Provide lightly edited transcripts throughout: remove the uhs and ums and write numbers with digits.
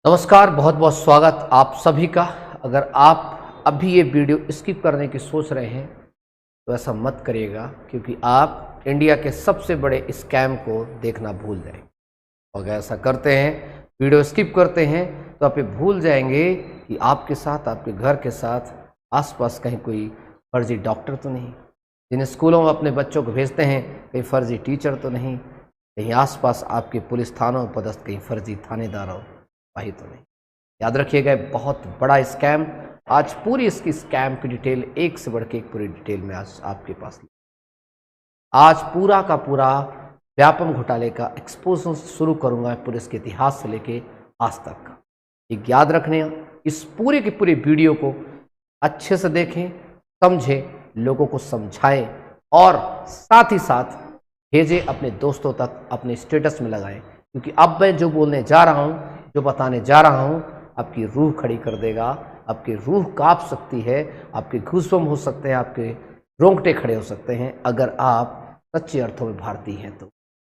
नमस्कार, बहुत बहुत स्वागत आप सभी का। अगर आप अभी ये वीडियो स्किप करने की सोच रहे हैं तो ऐसा मत करिएगा, क्योंकि आप इंडिया के सबसे बड़े स्कैम को देखना भूल जाएंगे। और अगर ऐसा करते हैं, वीडियो स्किप करते हैं, तो आप ये भूल जाएंगे कि आपके साथ, आपके घर के साथ आसपास कहीं कोई फर्जी डॉक्टर तो नहीं, जिन्हें स्कूलों में अपने बच्चों को भेजते हैं कहीं फर्जी टीचर तो नहीं, कहीं आसपास आपके पुलिस थानों में पदस्थ कहीं फर्जी थानेदार हो वही तो नहीं। याद रखिएगा, बहुत बड़ा स्कैम। आज पूरी इसकी स्कैम की डिटेल, एक से बढ़ के एक पूरी डिटेल में आज आपके पास आज पूरा का पूरा व्यापम घोटाले का एक्सपोजन शुरू करूंगा, पुलिस के इतिहास से लेके आज तक का। एक याद रखने, इस पूरे की पूरी वीडियो को अच्छे से देखें, समझें, लोगों को समझाएं और साथ ही साथ भेजें अपने दोस्तों तक, अपने स्टेटस में लगाएं, क्योंकि अब मैं जो बोलने जा रहा हूं, जो बताने जा रहा हूं, आपकी रूह खड़ी कर देगा, आपकी रूह कांप सकती है, आपके गूज़बम्प हो सकते हैं, आपके रोंगटे खड़े हो सकते हैं अगर आप सच्चे अर्थों में भारतीय हैं। तो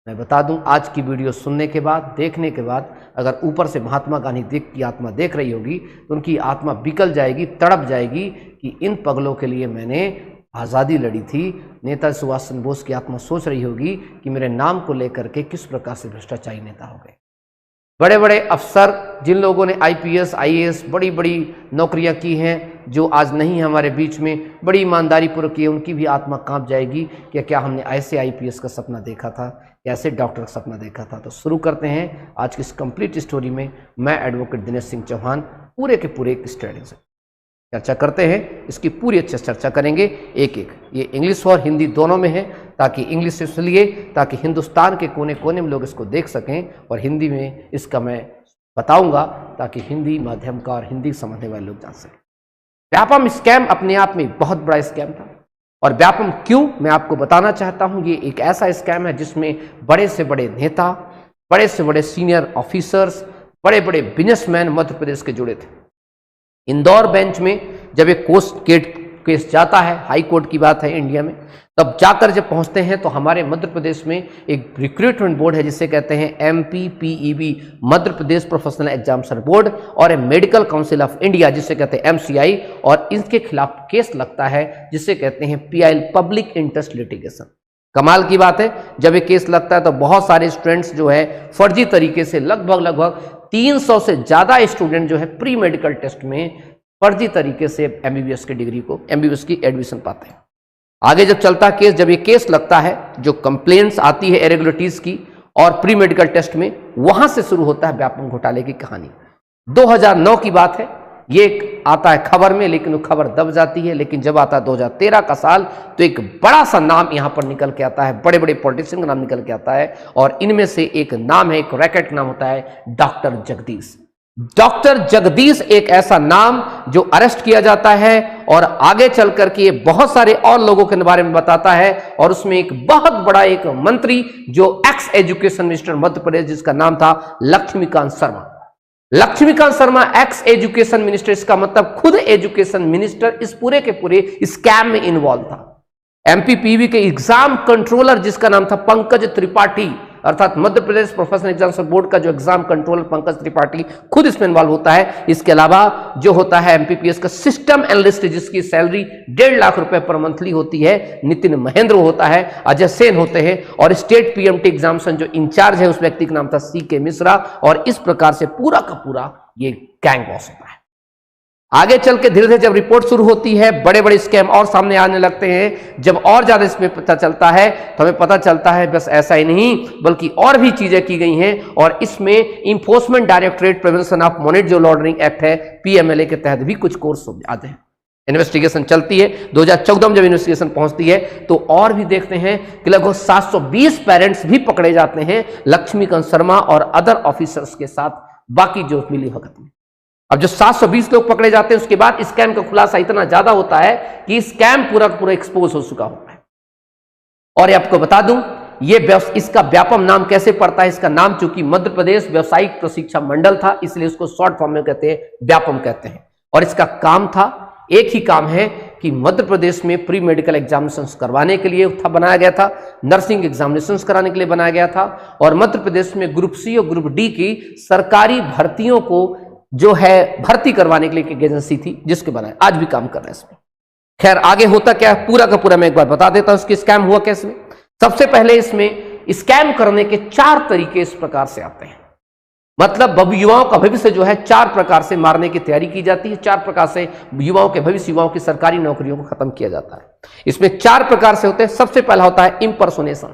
मैं बता दूं, आज की वीडियो सुनने के बाद, देखने के बाद, अगर ऊपर से महात्मा गांधी की आत्मा देख रही होगी तो उनकी आत्मा बिकल जाएगी, तड़प जाएगी कि इन पगलों के लिए मैंने आज़ादी लड़ी थी। नेता सुभाष चंद्र बोस की आत्मा सोच रही होगी कि मेरे नाम को लेकर के किस प्रकार से भ्रष्टाचारी नेता हो गए। बड़े बड़े अफसर, जिन लोगों ने आईपीएस, आईएएस बड़ी बड़ी नौकरियां की हैं, जो आज नहीं है हमारे बीच में, बड़ी ईमानदारी पूर्वक की, उनकी भी आत्मा कांप जाएगी कि क्या हमने ऐसे आईपीएस का सपना देखा था, ऐसे डॉक्टर का सपना देखा था। तो शुरू करते हैं आज की इस कंप्लीट स्टोरी में। मैं एडवोकेट दिनेश सिंह चौहान पूरे के पूरे एक स्टडी से चर्चा करते हैं, इसकी पूरी अच्छे से चर्चा करेंगे एक एक। ये इंग्लिश और हिंदी दोनों में है, ताकि इंग्लिश इसलिए ताकि हिंदुस्तान के कोने कोने में लोग इसको देख सकें, और हिंदी में इसका मैं बताऊंगा ताकि हिंदी माध्यम का और हिंदी समझने वाले लोग जान सकें। व्यापम स्कैम अपने आप में बहुत बड़ा स्कैम था, और व्यापम क्यों, मैं आपको बताना चाहता हूं। ये एक ऐसा स्कैम है जिसमें बड़े से बड़े नेता, बड़े से बड़े सीनियर ऑफिसर्स, बड़े बड़े बिजनेसमैन मध्य प्रदेश के जुड़े थे। इंदौर बेंच में जब एक केस जाता है, हाई कोर्ट की बात है इंडिया में, तब जाकर जब पहुंचते हैं तो हमारे मध्य प्रदेश में एक रिक्रूटमेंट बोर्ड है जिसे कहते हैं MPPEB, Madhya Pradesh professional examination board, और मेडिकल काउंसिल ऑफ इंडिया जिसे कहते हैं MCI, और इनके खिलाफ केस लगता है जिसे कहते हैं PIL, पब्लिक इंटरेस्ट लिटिगेशन। कमाल की बात है, जब ये केस लगता है तो बहुत सारे स्टूडेंट्स जो है फर्जी तरीके से, लगभग 300 से ज्यादा स्टूडेंट जो है प्री मेडिकल टेस्ट में फर्जी तरीके से MBBS की डिग्री को, MBBS की एडमिशन पाते हैं। आगे जब चलता केस, जब ये केस लगता है, जो कंप्लेंट्स आती है इरेगुलरिटीज की और प्री मेडिकल टेस्ट में, वहां से शुरू होता है व्यापम घोटाले की कहानी। 2009 की बात है, ये आता है खबर में, लेकिन वो खबर दब जाती है। लेकिन जब आता है 2013 का साल, तो एक बड़ा सा नाम यहां पर निकल के आता है, बड़े बड़े पॉलिटिशियन का नाम निकल के आता है, और इनमें से एक नाम है, एक रैकेट नाम होता है डॉक्टर जगदीश। डॉक्टर जगदीश एक ऐसा नाम जो अरेस्ट किया जाता है, और आगे चल करके ये बहुत सारे और लोगों के बारे में बताता है, और उसमें एक बहुत बड़ा एक मंत्री जो ex education minister Madhya Pradesh, जिसका नाम था Laxmikant Sharma. Laxmikant Sharma ex education minister, इसका मतलब खुद एजुकेशन मिनिस्टर इस पूरे के पूरे स्कैम में इन्वॉल्व था। MPPEB के एग्जाम कंट्रोलर जिसका नाम था पंकज त्रिपाठी, अर्थात Madhya Pradesh professional examination board का जो एग्जाम कंट्रोलर पंकज त्रिपाठी, खुद इसमें इन्वॉल्व होता है। इसके अलावा जो होता है MPPS का सिस्टम एनालिस्ट, जिसकी सैलरी 1.5 लाख रुपए पर मंथली होती है, नितिन महेंद्र होता है, अजय सेन होते हैं, और स्टेट PMT एग्जामिनेशन जो इंचार्ज है उस व्यक्ति का नाम था CK मिश्रा, और इस प्रकार से पूरा का पूरा ये गैंग बॉस होता है। आगे चल के धीरे धीरे जब रिपोर्ट शुरू होती है, बड़े बड़े स्कैम और सामने आने लगते हैं। जब और ज्यादा इसमें पता चलता है तो हमें पता चलता है बस ऐसा ही नहीं, बल्कि और भी चीजें की गई हैं, और इसमें enforcement directorate prevention of money laundering act है, PMLA के तहत भी कुछ कोर्स आते हैं। इन्वेस्टिगेशन चलती है, 2014 में जब इन्वेस्टिगेशन पहुंचती है तो और भी देखते हैं कि लगभग 720 पेरेंट्स भी पकड़े जाते हैं लक्ष्मीकांत शर्मा और अदर ऑफिसर्स के साथ, बाकी जो मिली भगत में। अब जो 720 लोग पकड़े जाते हैं, उसके बाद स्कैम का खुलासा इतना ज्यादा होता है कि स्कैम पूरा पूरा एक्सपोज हो चुका होता है। और ये आपको बता दूं, ये इसका व्यापम नाम कैसे पड़ता है, इसका नाम चूंकि मध्य प्रदेश व्यावसायिक प्रशिक्षण मंडल था, इसलिए उसको शॉर्ट फॉर्म में कहते हैं, व्यापम कहते हैं। और इसका काम था एक ही काम है कि मध्य प्रदेश में प्री मेडिकल एग्जामिनेशंस करवाने के लिए बनाया गया था, नर्सिंग एग्जामिनेशंस कराने के लिए बनाया गया था, और मध्य प्रदेश में ग्रुप सी और ग्रुप डी की सरकारी भर्तियों को जो है भर्ती करवाने के लिए एक एजेंसी थी जिसके बनाए, आज भी काम कर रहे हैं इसमें। खैर आगे होता क्या है पूरा का पूरा मैं एक बार बता देता हूं इसकी स्कैम हुआ कैसे। सबसे पहले इसमें स्कैम करने के 4 तरीके इस प्रकार से आते हैं, मतलब युवाओं का भविष्य जो है 4 प्रकार से मारने की तैयारी की जाती है, 4 प्रकार से युवाओं के भविष्य, युवाओं की सरकारी नौकरियों को खत्म किया जाता है। इसमें 4 प्रकार से होते हैं। सबसे पहला होता है इम्पर्सोनेशन।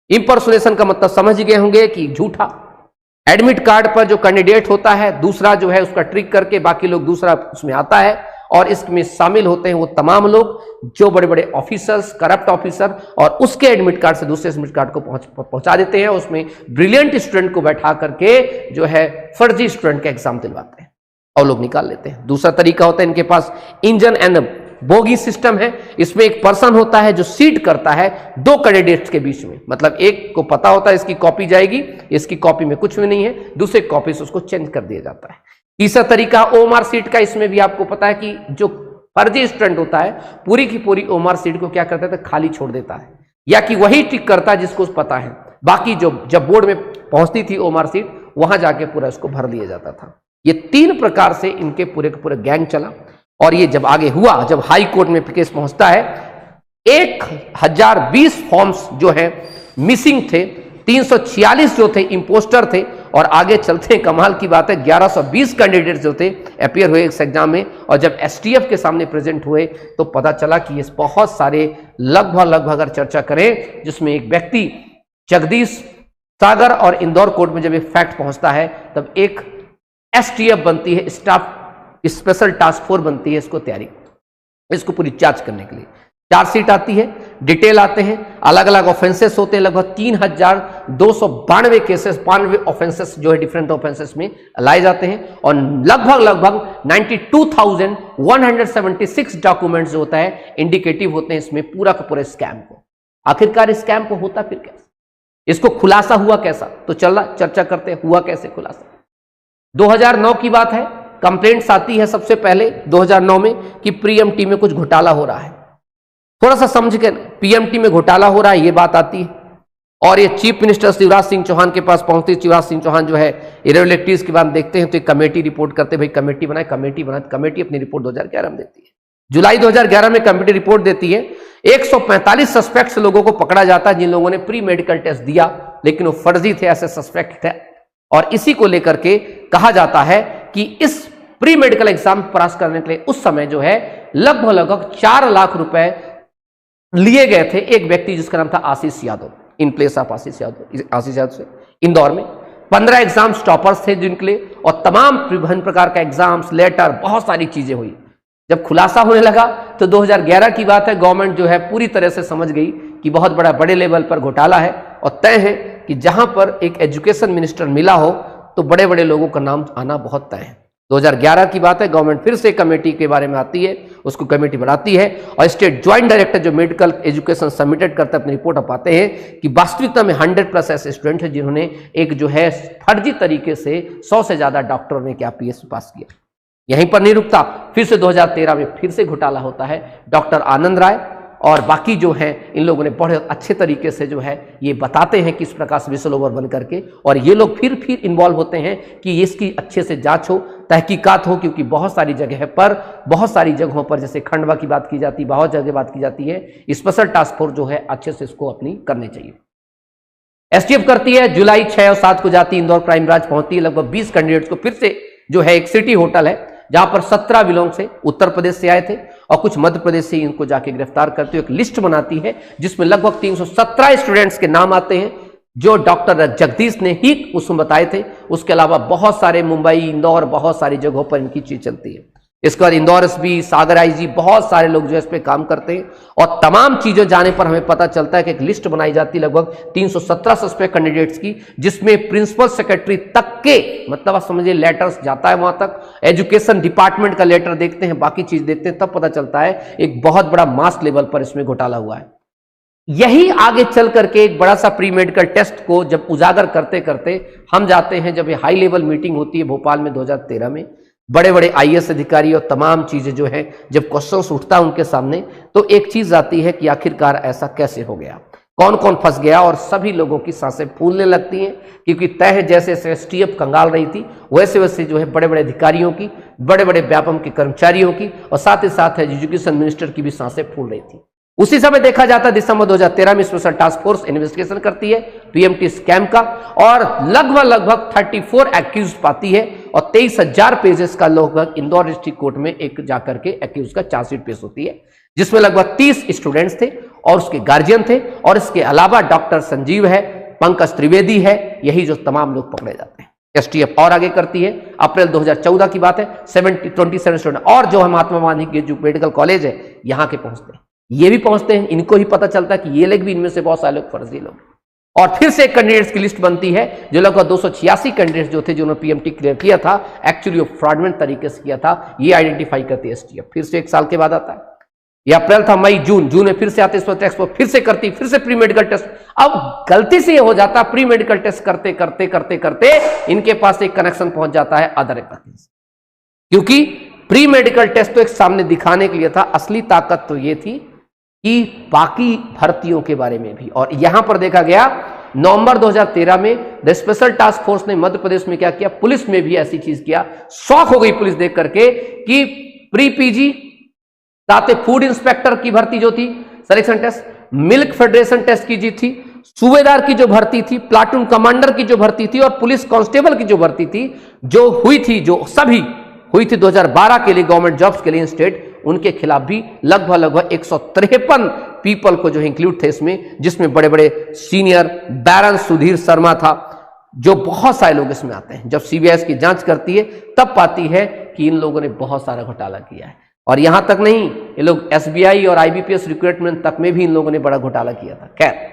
इम्पर्सोनेशन का मतलब समझ गए होंगे कि झूठा एडमिट कार्ड पर जो कैंडिडेट होता है दूसरा जो है उसका ट्रिक करके बाकी लोग दूसरा उसमें आता है, और इसमें शामिल होते हैं वो तमाम लोग जो बड़े बड़े ऑफिसर्स, करप्ट ऑफिसर, और उसके एडमिट कार्ड से दूसरे एडमिट कार्ड को पहुंचा देते हैं। उसमें ब्रिलियंट स्टूडेंट को बैठा करके जो है फर्जी स्टूडेंट का एग्जाम दिलवाते हैं और लोग निकाल लेते हैं। दूसरा तरीका होता है इनके पास इंजन एंड बोगी सिस्टम है। इसमें एक पर्सन होता है जो सीट करता है 2 कैंडिडेट्स के बीच में, मतलब एक को पता होता है इसकी कॉपी जाएगी, इसकी कॉपी में कुछ भी नहीं है, दूसरे कॉपी से उसको चेंज कर दिया जाता है। तीसरा तरीका ओएमआर सीट का। इसमें भी आपको पता है कि जो फर्जी स्टूडेंट होता है पूरी की पूरी ओएमआर सीट को क्या करता है, खाली छोड़ देता है, या कि वही टिक करता है जिसको पता है, बाकी जो जब बोर्ड में पहुंचती थी ओएमआर सीट वहां जाके पूरा इसको भर दिया जाता था। ये 3 प्रकार से इनके पूरे के पूरे गैंग चला, और ये जब आगे हुआ, जब हाई कोर्ट में केस पहुंचता है, 1020 फॉर्म्स जो है मिसिंग थे, 346 जो थे इंपोस्टर थे, और आगे चलते कमाल की बात है 1120 कैंडिडेट जो थे अपियर हुए इस एग्जाम में, और जब एसटीएफ के सामने प्रेजेंट हुए तो पता चला कि ये बहुत सारे लगभग अगर चर्चा करें जिसमें एक व्यक्ति जगदीश सागर और इंदौर कोर्ट में जब एक फैक्ट पहुंचता है तब एक एसटीएफ बनती है, स्टाफ स्पेशल टास्क फोर्स बनती है इसको तैयारी, इसको पूरी जांच करने के लिए। चार्जशीट आती है, डिटेल आते हैं, अलग अलग ऑफेंसेस होते हैं, लगभग 3292 केसेस, 92 ऑफेंसेस जो है डिफरेंट ऑफेंसेस में लाए जाते हैं, और लगभग 92,176 डॉक्यूमेंट्स जो होता है इंडिकेटिव होते हैं इसमें पूरा का पूरा स्कैम को। आखिरकार स्कैम को होता फिर कैसे, इसको खुलासा हुआ कैसा, तो चर्चा करते हैं हुआ कैसे खुलासा। 2009 की बात है, कंप्लेंट्स आती है सबसे पहले 2009 में कि पीएमटी में कुछ घोटाला हो रहा है। थोड़ा सा समझ के, पीएमटी में घोटाला हो रहा है ये बात आती है, और ये चीफ मिनिस्टर शिवराज सिंह चौहान के पास पहुंचती है। शिवराज सिंह चौहान जो है इरेगुलरिटीज के बाद देखते हैं तो एक कमेटी रिपोर्ट करते हैं, भाई कमेटी बनाए, कमेटी अपनी रिपोर्ट 2011 में देती है। जुलाई 2011 में कमेटी रिपोर्ट देती है, 145 सस्पेक्ट्स लोगों को पकड़ा जाता है जिन लोगों ने प्री मेडिकल टेस्ट दिया लेकिन वो फर्जी थे, ऐसे सस्पेक्ट थे, और इसी को लेकर के कहा जाता है कि इस प्री मेडिकल एग्जाम पास करने के लिए उस समय जो है लगभग 4 लाख रुपए लिए गए थे एक व्यक्ति जिसका नाम था आशीष यादव, इन प्लेस ऑफ आशीष यादव से इंदौर में 15 एग्जाम स्टॉपर्स थे जिनके लिए, और तमाम विभिन्न प्रकार का एग्जाम्स, लेटर, बहुत सारी चीजें हुई। जब खुलासा होने लगा तो 2011 की बात है, गवर्नमेंट जो है पूरी तरह से समझ गई कि बहुत बड़े लेवल पर घोटाला है, और तय है कि जहां पर एक एजुकेशन मिनिस्टर मिला हो तो बड़े बड़े लोगों का नाम आना बहुत तय है। 2011 की बात है, गवर्नमेंट फिर से कमेटी के बारे में आती है, उसको कमेटी बनाती है, और स्टेट ज्वाइंट डायरेक्टर जो मेडिकल एजुकेशन सबमिटेड करते हैं अपनी रिपोर्ट पाते हैं कि वास्तविकता में 100+ ऐसे स्टूडेंट हैं जिन्होंने एक जो है फर्जी तरीके से 100 से ज्यादा डॉक्टरों ने क्या पीएचडी पास किया। यहीं पर नहीं रुकता, फिर से 2013 में फिर से घोटाला होता है। डॉक्टर आनंद राय और बाकी जो है इन लोगों ने बड़े अच्छे तरीके से जो है ये बताते हैं किस प्रकार से विसल ओवर बन करके, और ये लोग फिर इन्वॉल्व होते हैं कि इसकी अच्छे से जांच हो, तहकीकात हो, क्योंकि बहुत सारी जगह पर, बहुत सारी जगहों पर जैसे खंडवा की बात की जाती है, बहुत जगह बात की जाती है, स्पेशल टास्क फोर्स जो है अच्छे से इसको अपनी करनी चाहिए। एसटीएफ करती है, जुलाई 6 और 7 को जाती है, इंदौर क्राइम ब्रांच पहुंचती है, लगभग 20 कैंडिडेट्स को फिर से जो है एक सिटी होटल है जहां पर 17 बिलोंग से उत्तर प्रदेश से आए थे और कुछ मध्य प्रदेश से इनको जाके गिरफ्तार करते हुए एक लिस्ट बनाती है जिसमें लगभग 317 स्टूडेंट्स के नाम आते हैं जो डॉक्टर जगदीश ने ही उसमें बताए थे। उसके अलावा बहुत सारे मुंबई, इंदौर, बहुत सारी जगहों पर इनकी चीज चलती है। इसके बाद इंदौर एसपी, सागर आईजी, बहुत सारे लोग जो इस पे काम करते हैं, और तमाम चीजें जाने पर हमें पता चलता है कि एक लिस्ट बनाई जाती है लगभग 317 सस्पेक्ट कैंडिडेट्स की, जिसमें प्रिंसिपल सेक्रेटरी तक के, मतलब आप समझिए लेटर्स जाता है वहां तक, एजुकेशन डिपार्टमेंट का लेटर देखते हैं, बाकी चीज देखते हैं, तब पता चलता है एक बहुत बड़ा मास लेवल पर इसमें घोटाला हुआ है। यही आगे चल करके एक बड़ा सा प्री मेडिकल टेस्ट को जब उजागर करते करते हम जाते हैं, जब ये हाई लेवल मीटिंग होती है भोपाल में 2013 में, बड़े बड़े आईएएस अधिकारी और तमाम चीजें जो है, जब क्वेश्चंस उठता है उनके सामने, तो एक चीज आती है कि आखिरकार ऐसा कैसे हो गया, कौन कौन फंस गया, और सभी लोगों की सांसें फूलने लगती हैं, क्योंकि तय जैसे जैसे एसटीएफ कंगाल रही थी वैसे वैसे जो है बड़े बड़े अधिकारियों की, बड़े बड़े व्यापम के कर्मचारियों की, और साथ ही साथ एजुकेशन मिनिस्टर की भी सांसें फूल रही थी। उसी समय देखा जाता है दिसंबर 2013 में स्पेशल टास्क फोर्स इन्वेस्टिगेशन करती है पीएमटी स्कैम का, और लगभग 34 एक्यूज पाती है, और 23,000 पेजेस का लगभग इंदौर डिस्ट्रिक्ट कोर्ट में एक जाकर के एक्यूज का चार्जशीट पेश होती है, जिसमें लगभग 30 स्टूडेंट्स थे और उसके गार्जियन थे, और इसके अलावा डॉक्टर संजीव है, पंकज त्रिवेदी है, यही जो तमाम लोग पकड़े जाते हैं। एसटीएफ और आगे करती है, अप्रैल 2014 की बात है, 27 स्टूडेंट और जो है महात्मा गांधी के जो मेडिकल कॉलेज है यहां के पहुंचते हैं, ये भी पहुंचते हैं, इनको ही पता चलता है कि ये लोग भी, इनमें से बहुत सारे लोग फर्जी लोग, और फिर से कैंडिडेट्स की लिस्ट बनती है, जो लगभग 286 कैंडिडेट्स जो थे जिन्होंने पीएमटी क्लियर किया था, एक्चुअली वो फ्रॉडमेंट तरीके से किया था, ये आइडेंटिफाई करती है एसटीएफ। फिर से 1 साल के बाद आता है, ये अप्रैल था, मई जून में फिर से आते फिर से करती, फिर से प्री मेडिकल टेस्ट। अब गलती से ये हो जाता, प्री मेडिकल टेस्ट करते करते करते करते इनके पास एक कनेक्शन पहुंच जाता है अदर एप्लीकेशन, क्योंकि प्री मेडिकल टेस्ट तो एक सामने दिखाने के लिए था, असली ताकत तो ये थी कि बाकी भर्तियों के बारे में भी। और यहां पर देखा गया नवंबर 2013 में द स्पेशल टास्क फोर्स ने मध्य प्रदेश में क्या किया, पुलिस में भी ऐसी चीज किया। शौक हो गई पुलिस देख करके कि प्री पीजी, साथ फूड इंस्पेक्टर की भर्ती जो थी selection test, milk federation test की जी थी, सूबेदार की जो भर्ती थी, प्लाटून कमांडर की जो भर्ती थी, और पुलिस कांस्टेबल की जो भर्ती थी, जो हुई थी, जो सभी हुई थी 2012 के लिए गवर्नमेंट जॉब्स के लिए स्टेट, उनके खिलाफ भी लगभग 153 पीपल को जो इंक्लूड थे इसमें, जिसमें बड़े बड़े सीनियर बैरन सुधीर शर्मा था, जो बहुत सारे लोग इसमें आते हैं। जब सीबीआई की जांच करती है तब पाती है कि इन लोगों ने बहुत सारा घोटाला किया है, और यहां तक नहीं, ये लोग एसबीआई और आईबीपीएस रिक्रूटमेंट तक में भी इन लोगों ने बड़ा घोटाला किया था। खैर,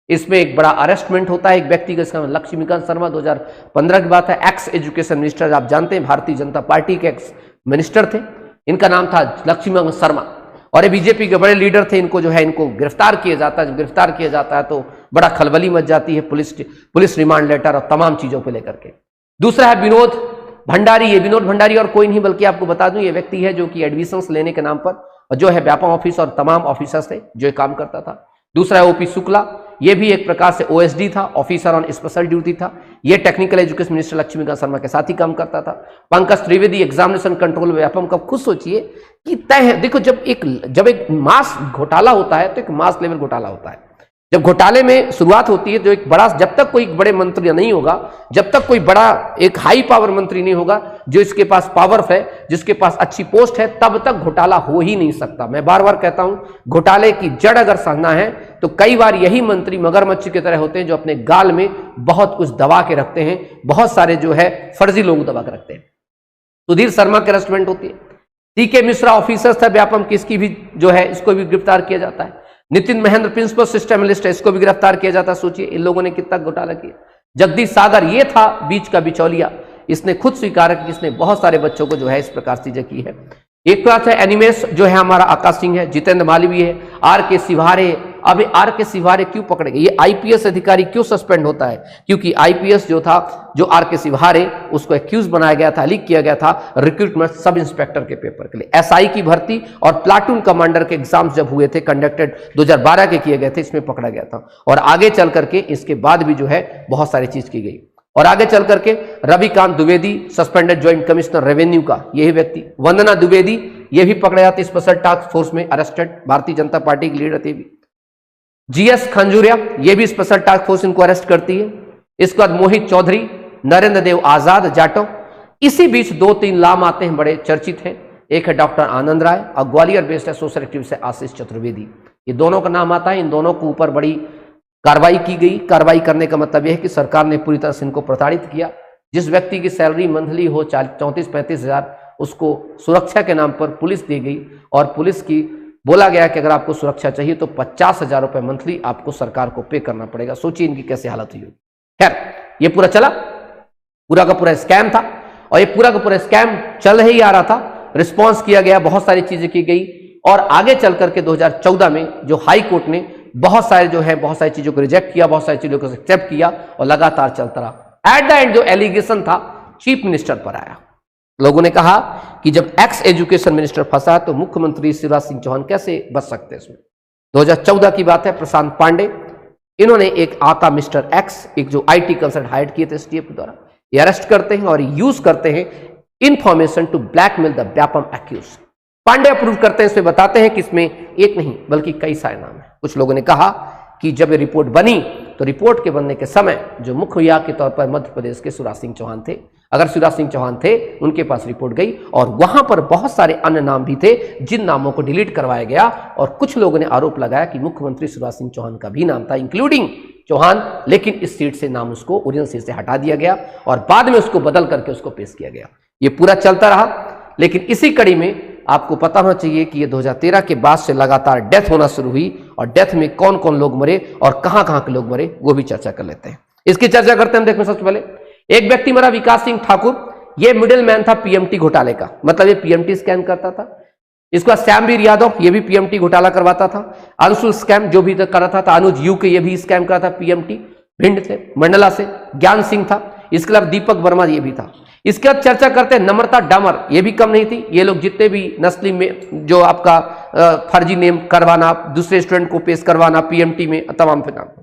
इसमें एक बड़ा अरेस्टमेंट होता है एक व्यक्ति का, इसका लक्ष्मीकांत शर्मा, 2015 की बात है, एक्स एजुकेशन मिनिस्टर, आप जानते हैं भारतीय जनता पार्टी के एक्स मिनिस्टर थे, इनका नाम था लक्ष्मीकांत शर्मा, और ये बीजेपी के बड़े लीडर थे। इनको जो है, इनको गिरफ्तार किया जाता है, जब गिरफ्तार किया जाता है तो बड़ा खलबली मच जाती है, पुलिस रिमांड लेटर और तमाम चीजों को लेकर के। दूसरा है विनोद भंडारी, ये विनोद भंडारी और कोई नहीं बल्कि आपको बता दूं, ये व्यक्ति है जो कि एडमिशंस लेने के नाम पर, और जो है व्यापम ऑफिस और तमाम ऑफिसर्स थे जो काम करता था। दूसरा है ओपी शुक्ला, ये भी एक प्रकार से ओएसडी था, ऑफिसर ऑन स्पेशल ड्यूटी था, ये technical education minister Laxmikant Sharma के साथ ही काम करता था। पंकज त्रिवेदी एग्जामिनेशन कंट्रोल व्यापम का, खुद सोचिए कि तय है, देखो जब एक मास घोटाला होता है तो एक मास लेवल घोटाला होता है। जब घोटाले में शुरुआत होती है, जो एक बड़ा, जब तक कोई बड़े मंत्री नहीं होगा, जब तक कोई बड़ा एक हाई पावर मंत्री नहीं होगा, जो इसके पास पावर है, जिसके पास अच्छी पोस्ट है, तब तक घोटाला हो ही नहीं सकता। मैं बार बार कहता हूं, घोटाले की जड़ अगर समझना है तो कई बार यही मंत्री मगरमच्छ की तरह होते हैं, जो अपने गाल में बहुत कुछ दबा के रखते हैं, बहुत सारे जो है फर्जी लोग दबा के रखते हैं। सुधीर शर्मा की अरेस्टमेंट होती है, टीके मिश्रा ऑफिसर था व्यापम की, इसकी भी जो है, इसको भी गिरफ्तार किया जाता है। Nitin Mahendra principal system analyst है, इसको भी गिरफ्तार किया जाता है। सोचिए इन लोगों ने कितना घोटाला किया। जगदीश सागर ये था बीच का बिचौलिया, इसने खुद स्वीकार किया कि इसने बहुत सारे बच्चों को जो है इस प्रकार चीजें की है। एक बात है एनिमेस जो है हमारा आकाश सिंह है, जितेंद्र मालवीय है, आर के सिवारे। अब आर के सिवारे क्यों पकड़े गए, ये आईपीएस अधिकारी क्यों सस्पेंड होता है? क्योंकि आईपीएस जो था, जो आर के सिवारे, उसको एक्यूज बनाया गया था, लीक किया गया था रिक्रूटमेंट सब इंस्पेक्टर के पेपर के लिए। एसआई की भर्ती और प्लाटून कमांडर के एग्जाम्स जब हुए थे, कंडक्टेड 2012 के किए गए थे, इसमें पकड़ा गया था। और आगे चल करके इसके बाद भी जो है बहुत सारी चीज की गई। और आगे चल करके Ravikant Dwivedi suspended joint commissioner revenue का यही व्यक्ति, वंदना द्विवेदी ये भी पकड़े जाते स्पेशल टास्क फोर्स में, अरेस्टेड, भारतीय जनता पार्टी की लीडर थे भी। जीएस खंजूरिया ये भी स्पेशल टास्क फोर्स इनको अरेस्ट करती है। इसके बाद मोहित चौधरी, नरेंद्र देव आजाद जाटव। इसी बीच 2-3 नाम आते हैं, बड़े चर्चित हैं। एक है डॉक्टर आनंद राय और ग्वालियर बेस्ड है सोशल एक्टिविस्ट है आशीष चतुर्वेदी। ये दोनों का नाम आता है। इन दोनों के ऊपर बड़ी कार्रवाई की गई। कार्रवाई करने का मतलब यह है कि सरकार ने पूरी तरह से इनको प्रताड़ित किया। जिस व्यक्ति की सैलरी मंथली हो 34-35 हजार, उसको सुरक्षा के नाम पर पुलिस दी गई और पुलिस की बोला गया कि अगर आपको सुरक्षा चाहिए तो 50,000 रुपए मंथली आपको सरकार को पे करना पड़ेगा। सोचिए इनकी कैसी हालत हुई होगी। खैर, ये पूरा चला, पूरा का पूरा स्कैम था और ये पूरा का पूरा स्कैम चल ही आ रहा था। रिस्पॉन्स किया गया, बहुत सारी चीजें की गई और आगे चल करके 2014 में जो हाई कोर्ट ने बहुत सारी चीजों को रिजेक्ट किया, बहुत सारी चीजों को एक्सेप्ट किया और लगातार चलता रहा। एट द एंड जो एलिगेशन था चीफ मिनिस्टर पर आया। लोगों ने कहा कि जब एक्स एजुकेशन मिनिस्टर फंसा तो मुख्यमंत्री शिवराज सिंह चौहान कैसे बच सकते हैं इसमें। 2014 की बात है, प्रशांत पांडे, इन्होंने एक आका मिस्टर एक्स, एक जो आईटी कंसल्टेंट हायर किए थे एसटीएफ द्वारा, ये अरेस्ट करते हैं और यूज करते हैं information to blackmail the Vyapam accused. Pandey approve करते हैं, इसमें बताते हैं कि इसमें एक नहीं बल्कि कई सारे नाम हैं। कुछ लोगों ने कहा कि जब ये रिपोर्ट बनी तो रिपोर्ट के बनने के समय जो मुखिया के तौर पर मध्य प्रदेश के शिवराज सिंह चौहान थे, अगर शिवराज सिंह चौहान थे उनके पास रिपोर्ट गई और वहां पर बहुत सारे अन्य नाम भी थे जिन नामों को डिलीट करवाया गया और कुछ लोगों ने आरोप लगाया कि मुख्यमंत्री शिवराज सिंह चौहान का भी नाम था इंक्लूडिंग चौहान, लेकिन इस सीट से नाम उसको ओरिजिनल सीट से हटा दिया गया और बाद में उसको बदल करके उसको पेश किया गया। ये पूरा चलता रहा, लेकिन इसी कड़ी में आपको पता होना चाहिए कि ये 2013 के बाद से लगातार डेथ होना शुरू हुई और डेथ में कौन कौन लोग मरे और कहां कहां के लोग मरे वो भी चर्चा कर लेते हैं। इसकी चर्चा करते हैं। हम देखते हैं सबसे पहले एक व्यक्ति मरा, विकास सिंह ठाकुर, ये मिडिल मैन था पीएमटी घोटाले का, मतलब ये पीएमटी स्कैम करता था। इसके बाद श्यामवीर यादव, ये भी पीएमटी घोटाला करवाता था। अंशुल स्कैम जो भी कर रहा था अनुज यू के, ये भी स्कैम करा था पीएमटी, भिंड से मंडला से। ज्ञान सिंह था, इसके अलावा दीपक वर्मा ये भी था। इसके बाद चर्चा करते हैं नम्रता डामर, ये भी कम नहीं थी। ये लोग जितने भी नस्ली में जो आपका फर्जी नेम करवाना, दूसरे स्टूडेंट को पेश करवाना पीएमटी में, तमाम पे नाम।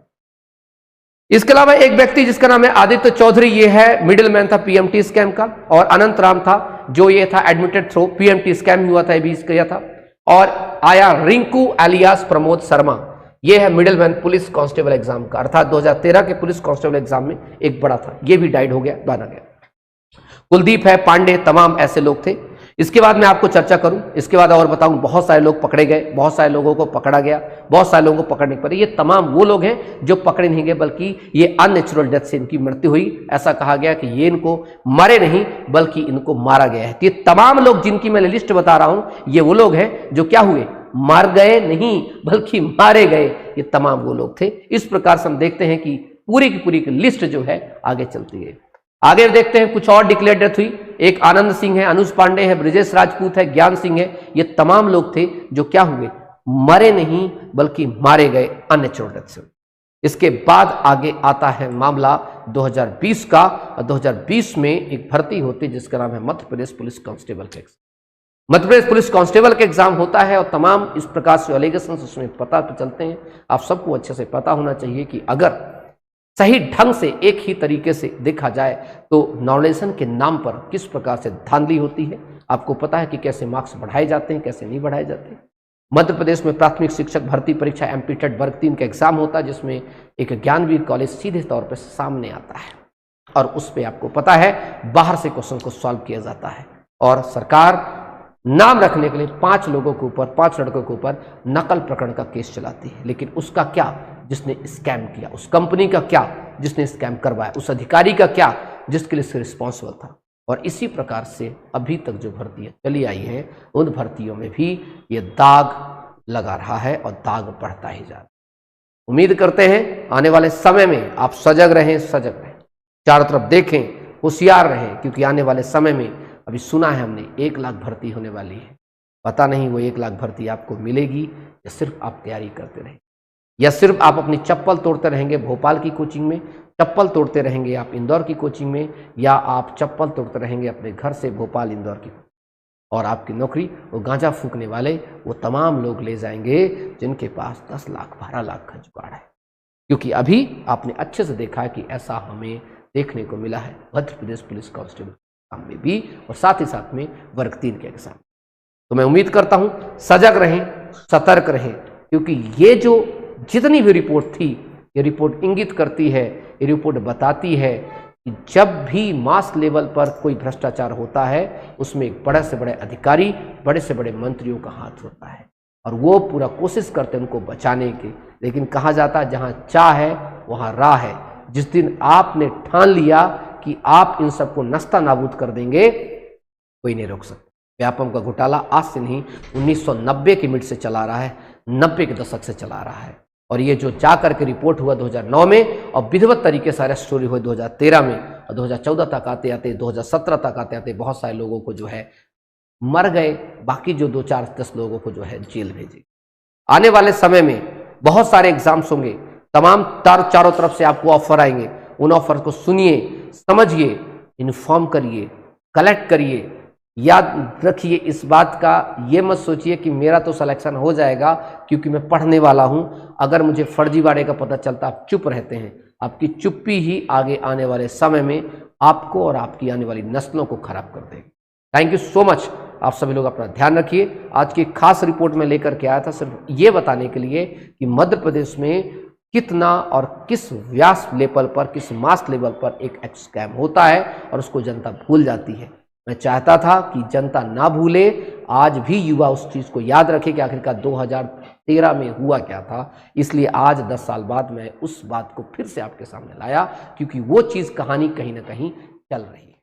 इसके अलावा एक व्यक्ति जिसका नाम है आदित्य चौधरी, ये है मिडिल मैन था पीएमटी स्कैम का। और अनंत राम था जो ये था एडमिटेड थ्रू पीएमटी स्कैम हुआ था, ये भी किया था। और आया रिंकू एलियास प्रमोद शर्मा, ये है middle man police constable exam का, अर्थात 2013 के पुलिस कांस्टेबल एग्जाम में एक बड़ा था, ये भी डाइड हो गया, मारा गया। कुलदीप है, पांडे, तमाम ऐसे लोग थे। इसके बाद मैं आपको चर्चा करूं, इसके बाद और बताऊं, बहुत सारे लोग पकड़े गए, बहुत सारे लोगों को पकड़ा गया, बहुत सारे लोगों को पकड़ने पड़े। ये तमाम वो लोग हैं जो पकड़े नहीं गए बल्कि ये अननेचुरल डेथ से इनकी मृत्यु हुई। ऐसा कहा गया कि ये इनको मरे नहीं बल्कि इनको मारा गया है। ये तमाम लोग जिनकी मैं लिस्ट बता रहा हूं ये वो लोग हैं जो क्या हुए, मार गए नहीं बल्कि मारे गए। ये तमाम वो लोग थे। इस प्रकार से हम देखते हैं कि पूरी की पूरी लिस्ट जो है आगे चलती है। आगे देखते हैं कुछ और डिक्लेयर डेथ हुई। एक आनंद सिंह है, अनुज पांडे है, ब्रिजेश राजपूत है, ज्ञान सिंह है। ये तमाम लोग थे जो क्या हुए, मरे नहीं बल्कि मारे गए अननेचुरल डेथ से। इसके बाद आगे आता है मामला 2020 का, और 2020 में एक भर्ती होती है जिसका नाम है मध्य प्रदेश पुलिस कांस्टेबल का exam. Madhya Pradesh police constable का एग्जाम होता है और तमाम इस प्रकार से एलिगेशन उसमें पता तो चलते हैं। आप सबको अच्छे से पता होना चाहिए कि अगर सही ढंग से एक ही तरीके से देखा जाए तो नॉमिनेशन के नाम पर किस प्रकार से धांधली होती है। आपको पता है कि कैसे मार्क्स बढ़ाए जाते हैं, कैसे नहीं बढ़ाए जाते। मध्य प्रदेश में प्राथमिक शिक्षक भर्ती परीक्षा एमपी टेट वर्ग 3 का एग्जाम होता है जिसमें एक ज्ञानवीर कॉलेज सीधे तौर पर सामने आता है और उस पर आपको पता है बाहर से क्वेश्चन को सॉल्व किया जाता है और सरकार नाम रखने के लिए 5 लोगों के ऊपर, 5 लड़कों के ऊपर नकल प्रकरण का केस चलाती है। लेकिन उसका क्या जिसने स्कैम किया, उस कंपनी का क्या जिसने स्कैम करवाया, उस अधिकारी का क्या जिसके लिए रिस्पॉन्सिबल था। और इसी प्रकार से अभी तक जो भर्तियां चली आई हैं उन भर्तियों में भी ये दाग लगा रहा है और दाग बढ़ता ही जा रहा है। उम्मीद करते हैं आने वाले समय में आप सजग रहें, चारों तरफ देखें, होशियार रहें, क्योंकि आने वाले समय में अभी सुना है हमने 1 लाख भर्ती होने वाली है। पता नहीं वो 1 लाख भर्ती आपको मिलेगी या सिर्फ आप तैयारी करते रहें, या सिर्फ आप अपनी चप्पल तोड़ते रहेंगे भोपाल की कोचिंग में, चप्पल तोड़ते रहेंगे आप इंदौर की कोचिंग में, या आप चप्पल तोड़ते रहेंगे अपने घर से भोपाल इंदौर की। और आपकी नौकरी वो गांजा फूकने वाले वो तमाम लोग ले जाएंगे जिनके पास 10 लाख 12 लाख का जुगाड़ है। क्योंकि अभी आपने अच्छे से देखा है कि ऐसा हमें देखने को मिला है मध्य प्रदेश पुलिस कांस्टेबल में भी और साथ ही साथ में वर्ग 3 के एग्जाम। तो मैं उम्मीद करता हूं सजग रहें, सतर्क रहें, क्योंकि ये जो जितनी भी रिपोर्ट थी ये रिपोर्ट इंगित करती है, ये रिपोर्ट बताती है कि जब भी मास लेवल पर कोई भ्रष्टाचार होता है उसमें एक बड़े से बड़े अधिकारी, बड़े से बड़े मंत्रियों का हाथ होता है और वो पूरा कोशिश करते हैं उनको बचाने की। लेकिन कहा जाता है जहां चाह है वहां राह है। जिस दिन आपने ठान लिया कि आप इन सबको नस्ता नाबूद कर देंगे, कोई नहीं रोक सकता। व्यापम का घोटाला आज से नहीं 1990 के मिड से चला रहा है, 90 के दशक से चला रहा है। और ये जो जा करके रिपोर्ट हुआ 2009 में और विधिवत तरीके से अरेस्ट स्टोरी हुई 2013 में और 2014 तक आते आते 2017 तक आते आते बहुत सारे लोगों को जो है मर गए, बाकी जो 2-4-10 लोगों को जो है जेल भेजे। आने वाले समय में बहुत सारे एग्जाम्स होंगे, तमाम चारों तरफ से आपको ऑफर आएंगे। उन ऑफर को सुनिए, समझिए, इन्फॉर्म करिए, कलेक्ट करिए, याद रखिए इस बात का, ये मत सोचिए कि मेरा तो सिलेक्शन हो जाएगा क्योंकि मैं पढ़ने वाला हूं। अगर मुझे फर्जीवाड़े का पता चलता, आप चुप रहते हैं, आपकी चुप्पी ही आगे आने वाले समय में आपको और आपकी आने वाली नस्लों को खराब कर देगी। Thank you so much. आप सभी लोग अपना ध्यान रखिए। आज की खास रिपोर्ट में लेकर के आया था सिर्फ ये बताने के लिए कि मध्य प्रदेश में कितना और किस व्यास लेवल पर, किस मास लेवल पर एक स्कैम होता है और उसको जनता भूल जाती है। मैं चाहता था कि जनता ना भूले, आज भी युवा उस चीज़ को याद रखे कि आखिरकार 2013 में हुआ क्या था। इसलिए आज 10 साल बाद मैं उस बात को फिर से आपके सामने लाया, क्योंकि वो चीज़ कहानी कहीं ना कहीं चल रही है।